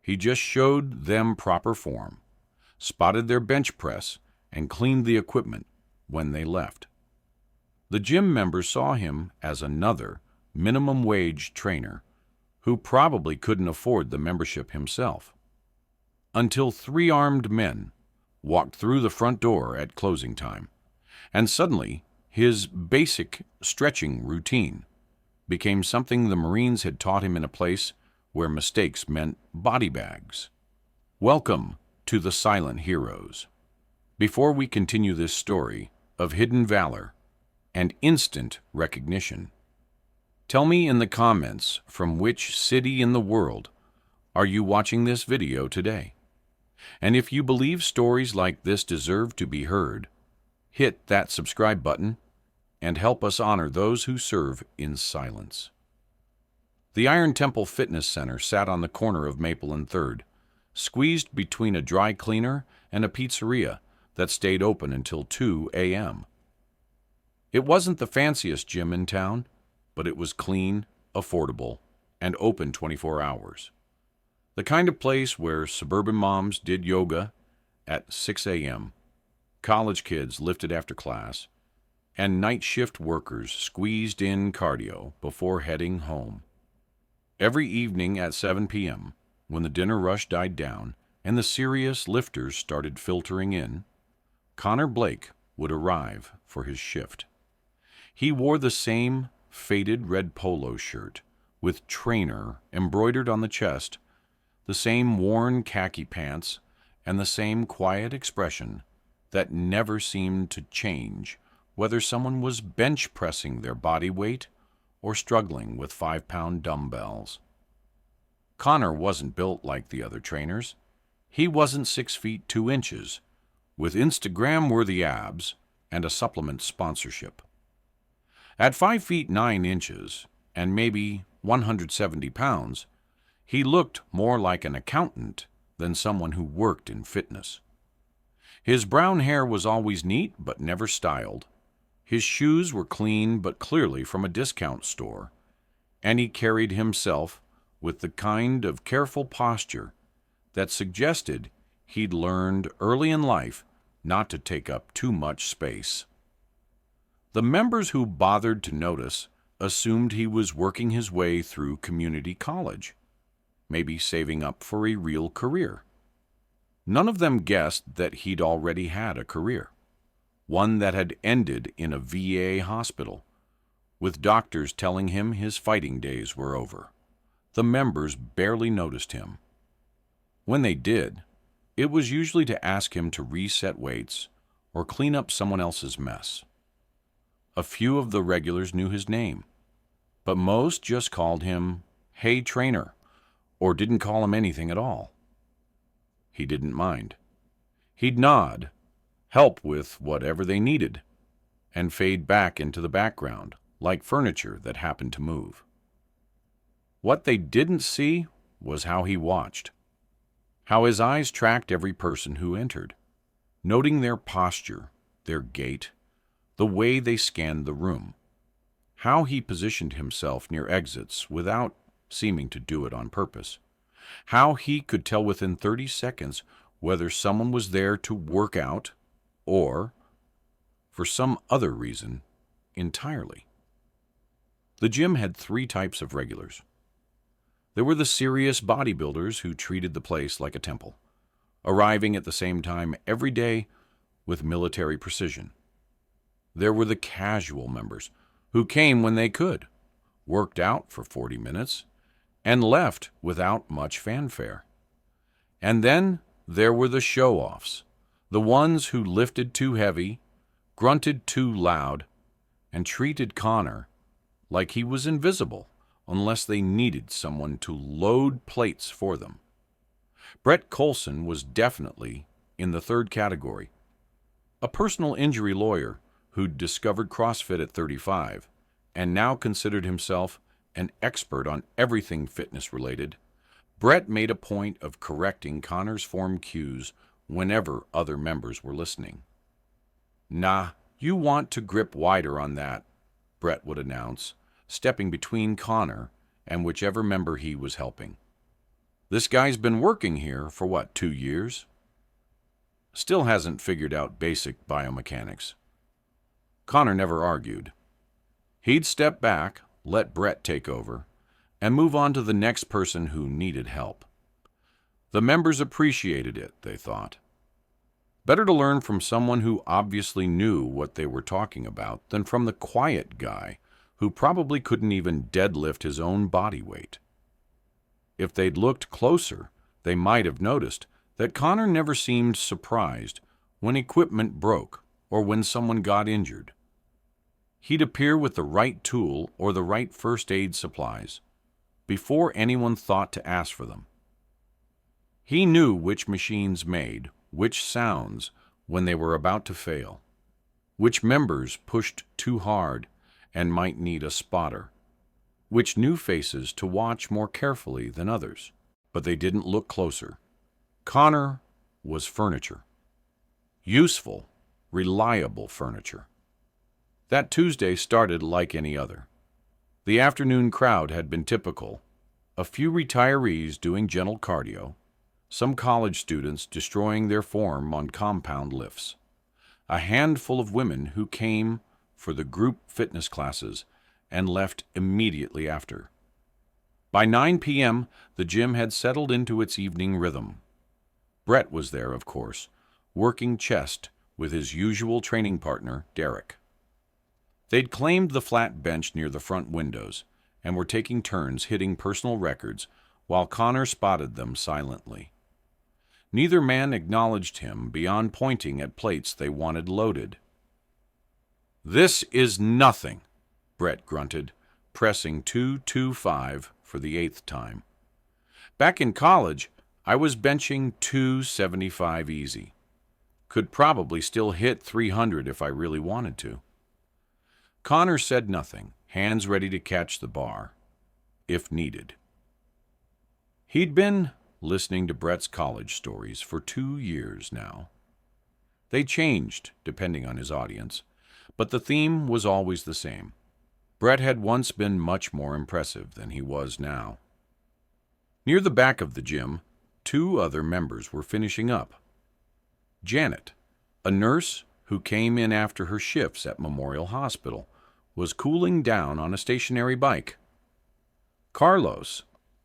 He just showed them proper form, spotted their bench press, and cleaned the equipment when they left. The gym members saw him as another minimum wage trainer who probably couldn't afford the membership himself. Until three armed men walked through the front door at closing time, and suddenly his basic stretching routine became something the Marines had taught him in a place where mistakes meant body bags. Welcome to the Silent Heroes. Before we continue this story of hidden valor and instant recognition, tell me in the comments from which city in the world are you watching this video today? And if you believe stories like this deserve to be heard, hit that subscribe button and help us honor those who serve in silence. The Iron Temple Fitness Center sat on the corner of Maple and 3rd, squeezed between a dry cleaner and a pizzeria that stayed open until 2 a.m. It wasn't the fanciest gym in town, but it was clean, affordable, and open 24 hours. The kind of place where suburban moms did yoga at 6 a.m., college kids lifted after class, and night shift workers squeezed in cardio before heading home. Every evening at 7 p.m., when the dinner rush died down and the serious lifters started filtering in, Connor Blake would arrive for his shift. He wore the same faded red polo shirt with trainer embroidered on the chest, the same worn khaki pants, and the same quiet expression that never seemed to change whether someone was bench pressing their body weight or struggling with 5-pound dumbbells. Connor wasn't built like the other trainers. He wasn't 6 feet 2 inches, with Instagram-worthy abs and a supplement sponsorship. At 5 feet 9 inches and maybe 170 pounds, he looked more like an accountant than someone who worked in fitness. His brown hair was always neat but never styled. His shoes were clean but clearly from a discount store, and he carried himself with the kind of careful posture that suggested he'd learned early in life not to take up too much space. The members who bothered to notice assumed he was working his way through community college, maybe saving up for a real career. None of them guessed that he'd already had a career, one that had ended in a VA hospital, with doctors telling him his fighting days were over. The members barely noticed him. When they did, it was usually to ask him to reset weights or clean up someone else's mess. A few of the regulars knew his name, but most just called him, "Hey Trainer," or didn't call him anything at all. He didn't mind. He'd nod, help with whatever they needed, and fade back into the background like furniture that happened to move. What they didn't see was how he watched, how his eyes tracked every person who entered, noting their posture, their gait, the way they scanned the room, how he positioned himself near exits without seeming to do it on purpose, how he could tell within 30 seconds whether someone was there to work out or, for some other reason, entirely. The gym had 3 types of regulars. There were the serious bodybuilders who treated the place like a temple, arriving at the same time every day with military precision. There were the casual members who came when they could, worked out for 40 minutes, and left without much fanfare. And then there were the show-offs, the ones who lifted too heavy, grunted too loud, and treated Connor like he was invisible unless they needed someone to load plates for them. Brett Colson was definitely in the 3rd category, a personal injury lawyer who'd discovered CrossFit at 35 and now considered himself an expert on everything fitness-related. Brett made a point of correcting Connor's form cues whenever other members were listening. "Nah, you want to grip wider on that," Brett would announce, stepping between Connor and whichever member he was helping. This guy's been working here for what, 2 years? Still hasn't figured out basic biomechanics. Connor never argued. He'd step back, let Brett take over, and move on to the next person who needed help. The members appreciated it, they thought. Better to learn from someone who obviously knew what they were talking about than from the quiet guy who probably couldn't even deadlift his own body weight. If they'd looked closer, they might have noticed that Connor never seemed surprised when equipment broke or when someone got injured. He'd appear with the right tool or the right first aid supplies before anyone thought to ask for them. He knew which machines made which sounds when they were about to fail, which members pushed too hard and might need a spotter, which new faces to watch more carefully than others, but they didn't look closer. Connor was furniture. Useful, reliable furniture. That Tuesday started like any other. The afternoon crowd had been typical. A few retirees doing gentle cardio, some college students destroying their form on compound lifts, a handful of women who came for the group fitness classes and left immediately after. By 9 p.m., the gym had settled into its evening rhythm. Brett was there, of course, working chest with his usual training partner, Derek. They'd claimed the flat bench near the front windows and were taking turns hitting personal records while Connor spotted them silently. Neither man acknowledged him beyond pointing at plates they wanted loaded. "This is nothing," Brett grunted, pressing 225 for the 8th time. "Back in college, I was benching 275 easy. Could probably still hit 300 if I really wanted to." Connor said nothing, hands ready to catch the bar, if needed. He'd been listening to Brett's college stories for 2 years now. They changed, depending on his audience, but the theme was always the same. Brett had once been much more impressive than he was now. Near the back of the gym, 2 other members were finishing up. Janet, a nurse who came in after her shifts at Memorial Hospital, was cooling down on a stationary bike. Carlos,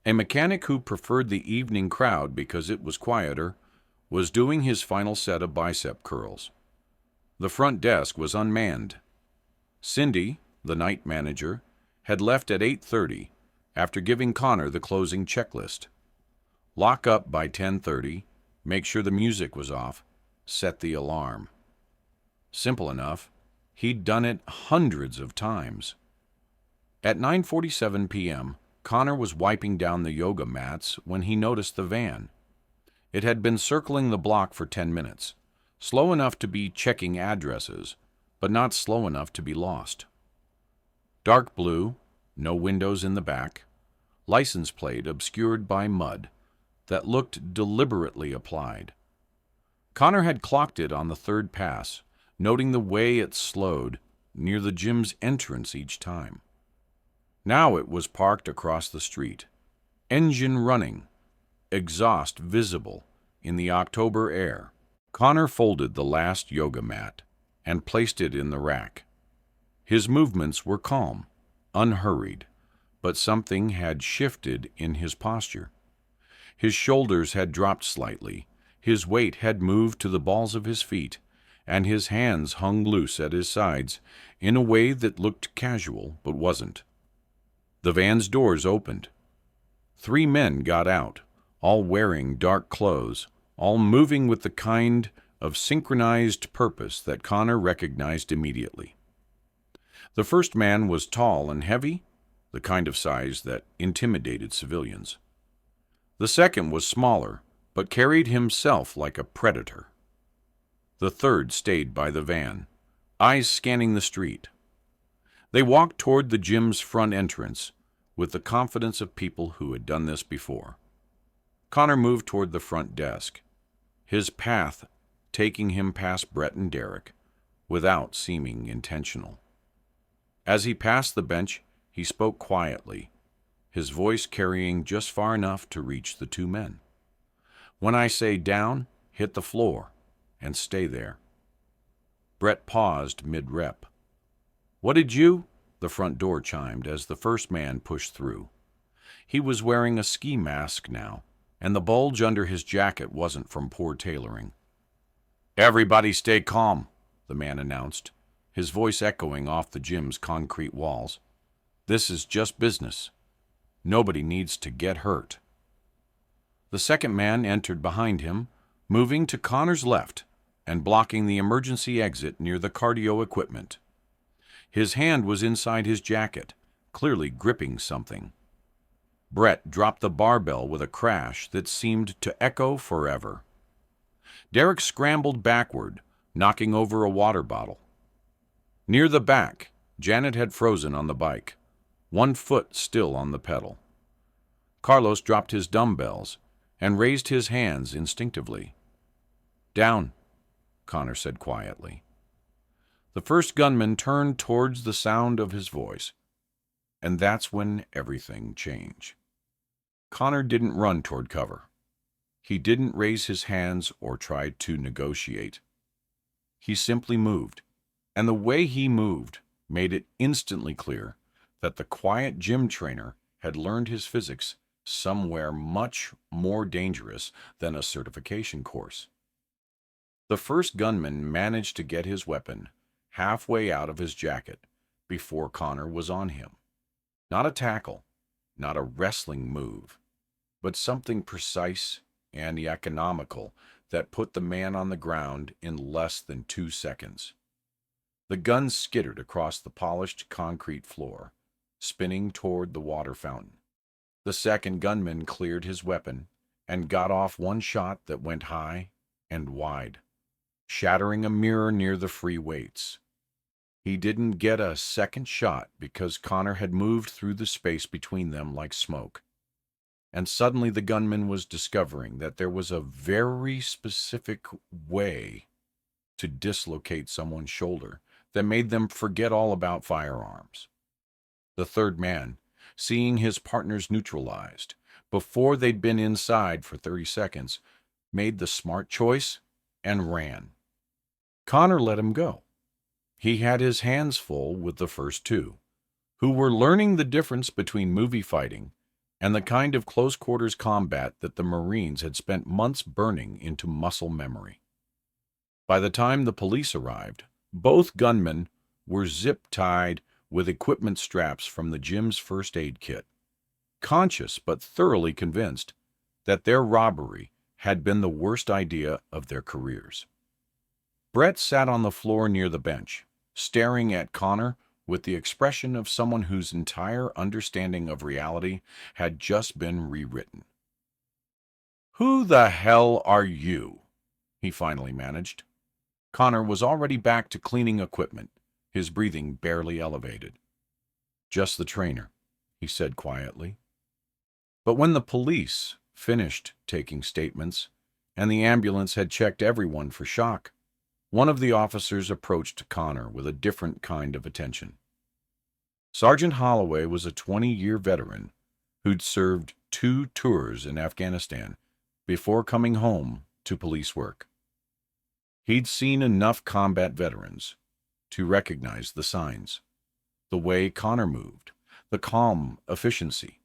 a mechanic who preferred the evening crowd because it was quieter, was doing his final set of bicep curls. The front desk was unmanned. Cindy, the night manager, had left at 8:30 after giving Connor the closing checklist. Lock up by 10:30, make sure the music was off, set the alarm. Simple enough. He'd done it hundreds of times. At 9:47 p.m., Connor was wiping down the yoga mats when he noticed the van. It had been circling the block for 10 minutes, slow enough to be checking addresses, but not slow enough to be lost. Dark blue, no windows in the back, license plate obscured by mud that looked deliberately applied. Connor had clocked it on the 3rd pass, noting the way it slowed near the gym's entrance each time. Now it was parked across the street, engine running, exhaust visible in the October air. Connor folded the last yoga mat and placed it in the rack. His movements were calm, unhurried, but something had shifted in his posture. His shoulders had dropped slightly, his weight had moved to the balls of his feet, and his hands hung loose at his sides in a way that looked casual but wasn't. The van's doors opened. 3 men got out, all wearing dark clothes, all moving with the kind of synchronized purpose that Connor recognized immediately. The first man was tall and heavy, the kind of size that intimidated civilians. The second was smaller, but carried himself like a predator. The third stayed by the van, eyes scanning the street. They walked toward the gym's front entrance with the confidence of people who had done this before. Connor moved toward the front desk, his path taking him past Brett and Derek without seeming intentional. As he passed the bench, he spoke quietly, his voice carrying just far enough to reach the two men. "When I say down, hit the floor, and stay there." Brett paused mid-rep. "What did you—" The front door chimed as the first man pushed through. He was wearing a ski mask now, and the bulge under his jacket wasn't from poor tailoring. "Everybody stay calm," the man announced, his voice echoing off the gym's concrete walls. "This is just business. Nobody needs to get hurt." The second man entered behind him, moving to Connor's left and blocking the emergency exit near the cardio equipment. His hand was inside his jacket, clearly gripping something. Brett dropped the barbell with a crash that seemed to echo forever. Derek scrambled backward, knocking over a water bottle. Near the back, Janet had frozen on the bike, one foot still on the pedal. Carlos dropped his dumbbells and raised his hands instinctively. "Down," Connor said quietly. The first gunman turned towards the sound of his voice, and that's when everything changed. Connor didn't run toward cover. He didn't raise his hands or try to negotiate. He simply moved, and the way he moved made it instantly clear that the quiet gym trainer had learned his physics somewhere much more dangerous than a certification course. The first gunman managed to get his weapon halfway out of his jacket before Connor was on him. Not a tackle, not a wrestling move, but something precise and economical that put the man on the ground in less than 2 seconds. The gun skittered across the polished concrete floor, spinning toward the water fountain. The second gunman cleared his weapon and got off one shot that went high and wide, shattering a mirror near the free weights. He didn't get a second shot because Connor had moved through the space between them like smoke. And suddenly the gunman was discovering that there was a very specific way to dislocate someone's shoulder that made them forget all about firearms. The third man, seeing his partners neutralized before they'd been inside for 30 seconds, made the smart choice and ran. Connor let him go. He had his hands full with the first two, who were learning the difference between movie fighting and the kind of close-quarters combat that the Marines had spent months burning into muscle memory. By the time the police arrived, both gunmen were zip-tied with equipment straps from the gym's first aid kit, conscious but thoroughly convinced that their robbery had been the worst idea of their careers. Brett sat on the floor near the bench, staring at Connor with the expression of someone whose entire understanding of reality had just been rewritten. "Who the hell are you?" he finally managed. Connor was already back to cleaning equipment, his breathing barely elevated. "Just the trainer," he said quietly. But when the police finished taking statements and the ambulance had checked everyone for shock, one of the officers approached Connor with a different kind of attention. Sergeant Holloway was a 20-year veteran who'd served 2 tours in Afghanistan before coming home to police work. He'd seen enough combat veterans to recognize the signs, the way Connor moved, the calm efficiency,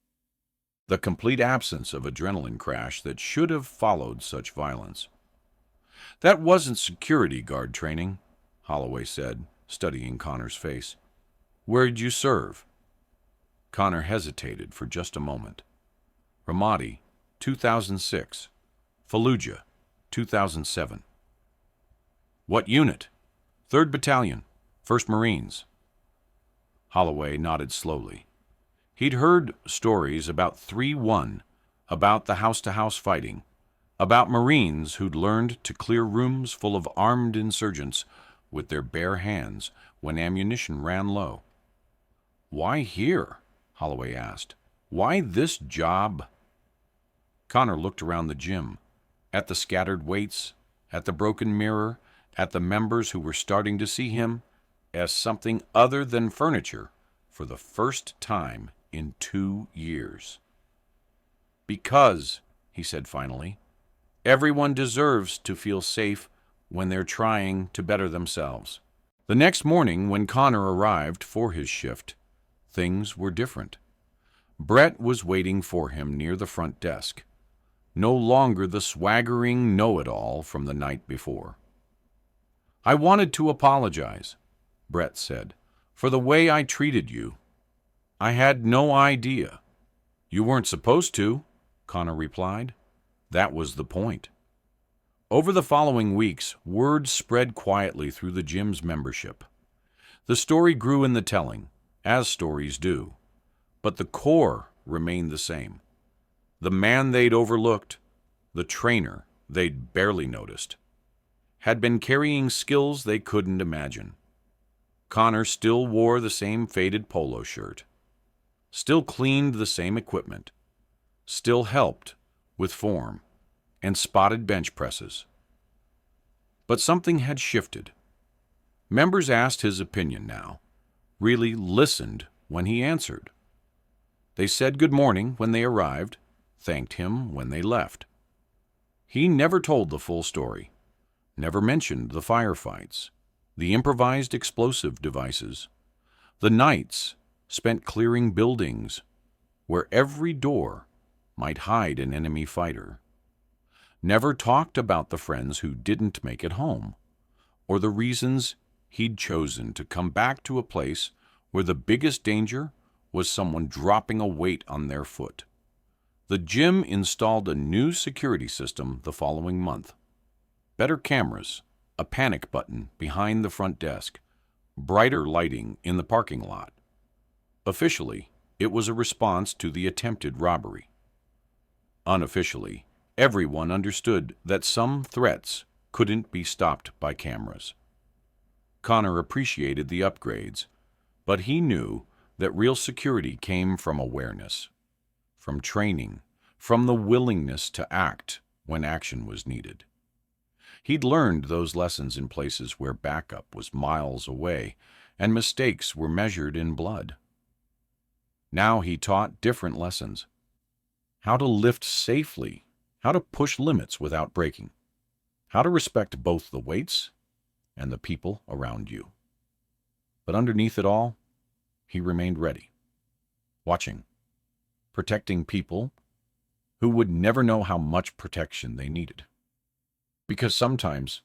the complete absence of adrenaline crash that should have followed such violence. "That wasn't security guard training," Holloway said, studying Connor's face. "Where'd you serve?" Connor hesitated for just a moment. "Ramadi, 2006. Fallujah, 2007. "What unit?" "3rd Battalion, 1st Marines." Holloway nodded slowly. He'd heard stories about 3-1, about the house-to-house fighting, about Marines who'd learned to clear rooms full of armed insurgents with their bare hands when ammunition ran low. "Why here?" Holloway asked. "Why this job?" Connor looked around the gym, at the scattered weights, at the broken mirror, at the members who were starting to see him as something other than furniture for the first time in 2 years. "Because," he said finally, "everyone deserves to feel safe when they're trying to better themselves." The next morning, when Connor arrived for his shift, things were different. Brett was waiting for him near the front desk, no longer the swaggering know-it-all from the night before. "I wanted to apologize," Brett said, "for the way I treated you. I had no idea." "You weren't supposed to," Connor replied. "That was the point." Over the following weeks, word spread quietly through the gym's membership. The story grew in the telling, as stories do, but the core remained the same. The man they'd overlooked, the trainer they'd barely noticed, had been carrying skills they couldn't imagine. Connor still wore the same faded polo shirt, still cleaned the same equipment, still helped with form and spotted bench presses. But something had shifted. Members asked his opinion now, really listened when he answered. They said good morning when they arrived, thanked him when they left. He never told the full story, never mentioned the firefights, the improvised explosive devices, the nights spent clearing buildings where every door might hide an enemy fighter. Never talked about the friends who didn't make it home, or the reasons he'd chosen to come back to a place where the biggest danger was someone dropping a weight on their foot. The gym installed a new security system the following month. Better cameras, a panic button behind the front desk, brighter lighting in the parking lot. Officially, it was a response to the attempted robbery. Unofficially, everyone understood that some threats couldn't be stopped by cameras. Connor appreciated the upgrades, but he knew that real security came from awareness, from training, from the willingness to act when action was needed. He'd learned those lessons in places where backup was miles away and mistakes were measured in blood. Now he taught different lessons: how to lift safely, how to push limits without breaking, how to respect both the weights and the people around you. But underneath it all, he remained ready, watching, protecting people who would never know how much protection they needed. Because sometimes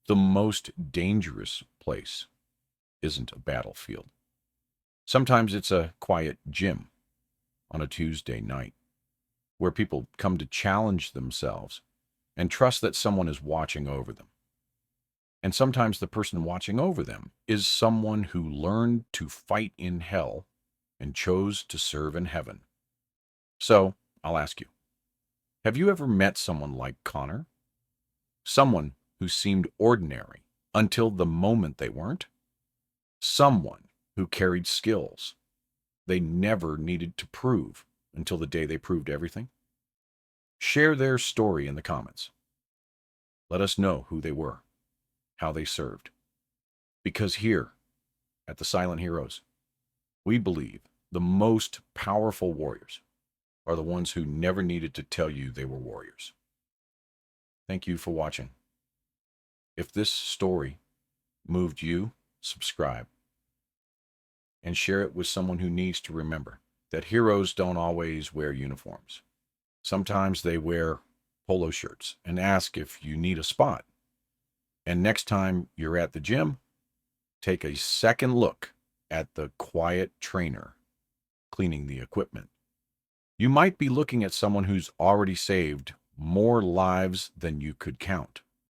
the most dangerous place isn't a battlefield. Sometimes it's a quiet gym on a Tuesday night, where people come to challenge themselves and trust that someone is watching over them. And sometimes the person watching over them is someone who learned to fight in hell and chose to serve in heaven. So, I'll ask you, have you ever met someone like Connor? Someone who seemed ordinary until the moment they weren't? Someone who carried skills they never needed to prove until the day they proved everything? Share their story in the comments. Let us know who they were, how they served. Because here, at the Silent Heroes, we believe the most powerful warriors are the ones who never needed to tell you they were warriors. Thank you for watching. If this story moved you, subscribe and share it with someone who needs to remember that heroes don't always wear uniforms. Sometimes they wear polo shirts and ask if you need a spot. And next time you're at the gym, take a second look at the quiet trainer cleaning the equipment. You might be looking at someone who's already saved more lives than you could count.